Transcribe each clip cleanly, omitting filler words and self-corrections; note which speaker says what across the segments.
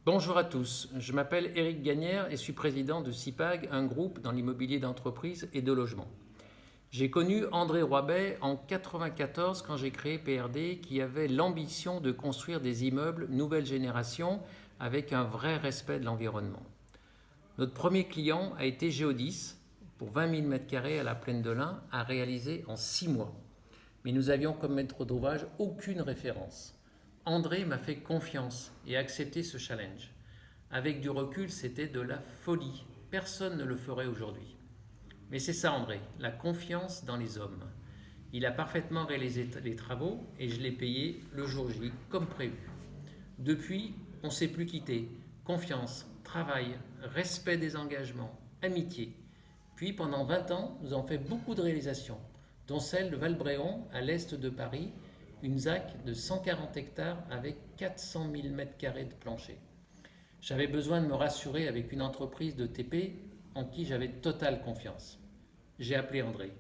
Speaker 1: Bonjour à tous, je m'appelle Éric Gagnère et suis président de CIPAG, un groupe dans l'immobilier d'entreprise et de logement. J'ai connu André Roibet en 1994 quand j'ai créé PRD qui avait l'ambition de construire des immeubles nouvelle génération avec un vrai respect de l'environnement. Notre premier client a été Géodis pour 20 000 m² à la Plaine de l'Ain à réaliser en 6 mois. Mais nous avions comme maître d'ouvrage aucune référence. André m'a fait confiance et a accepté ce challenge. Avec du recul, c'était de la folie. Personne ne le ferait aujourd'hui. Mais c'est ça André, la confiance dans les hommes. Il a parfaitement réalisé les travaux et je l'ai payé le jour J comme prévu. Depuis, on ne s'est plus quitté. Confiance, travail, respect des engagements, amitié. Puis pendant 20 ans, nous avons fait beaucoup de réalisations, dont celle de Valbréon à l'est de Paris, une ZAC de 140 hectares avec 400 000 m² de plancher. J'avais besoin de me rassurer avec une entreprise de TP en qui j'avais totale confiance. J'ai appelé André.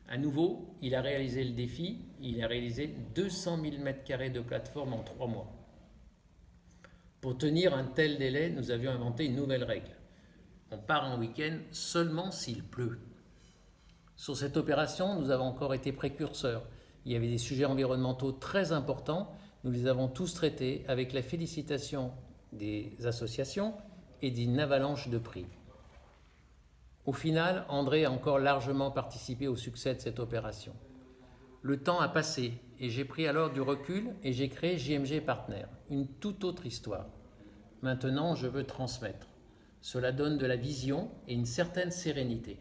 Speaker 1: À nouveau, il a réalisé le défi, il a réalisé 200 000 m² de plateforme en 3 mois. Pour tenir un tel délai, nous avions inventé une nouvelle règle. On part en week-end seulement s'il pleut. Sur cette opération, nous avons encore été précurseurs. Il y avait des sujets environnementaux très importants. Nous les avons tous traités avec la félicitation des associations et d'une avalanche de prix. Au final, André a encore largement participé au succès de cette opération. Le temps a passé et j'ai pris alors du recul et j'ai créé JMG Partners, une toute autre histoire. Maintenant, je veux transmettre. Cela donne de la vision et une certaine sérénité.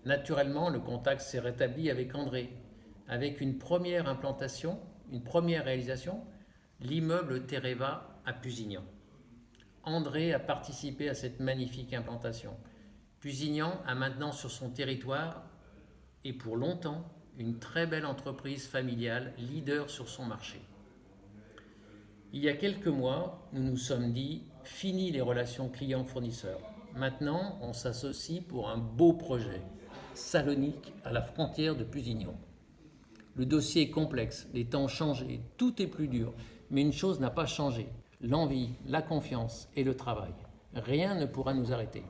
Speaker 1: Naturellement, le contact s'est rétabli avec André, avec une première implantation, une première réalisation, l'immeuble Tereva à Pusignan. André a participé à cette magnifique implantation. Pusignan a maintenant sur son territoire, et pour longtemps, une très belle entreprise familiale, leader sur son marché. Il y a quelques mois, nous nous sommes dit, fini les relations clients-fournisseurs. Maintenant, on s'associe pour un beau projet. Salonique à la frontière de Pusignan. Le dossier est complexe, les temps ont changé, tout est plus dur, mais une chose n'a pas changé, l'envie, la confiance et le travail. Rien ne pourra nous arrêter.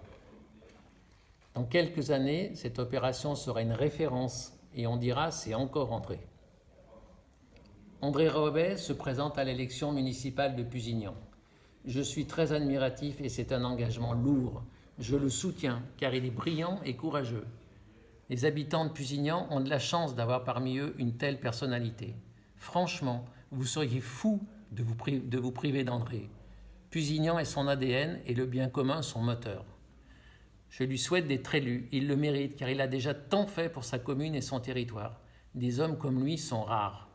Speaker 1: Dans quelques années, cette opération sera une référence et on dira c'est encore André. André Roibet se présente à l'élection municipale de Pusignan. Je suis très admiratif et c'est un engagement lourd. Je le soutiens car il est brillant et courageux. Les habitants de Pusignan ont de la chance d'avoir parmi eux une telle personnalité. Franchement, vous seriez fous de vous priver d'André. Pusignan est son ADN et le bien commun son moteur. Je lui souhaite d'être élu, il le mérite car il a déjà tant fait pour sa commune et son territoire. Des hommes comme lui sont rares.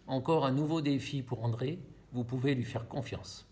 Speaker 1: Encore un nouveau défi pour André, vous pouvez lui faire confiance.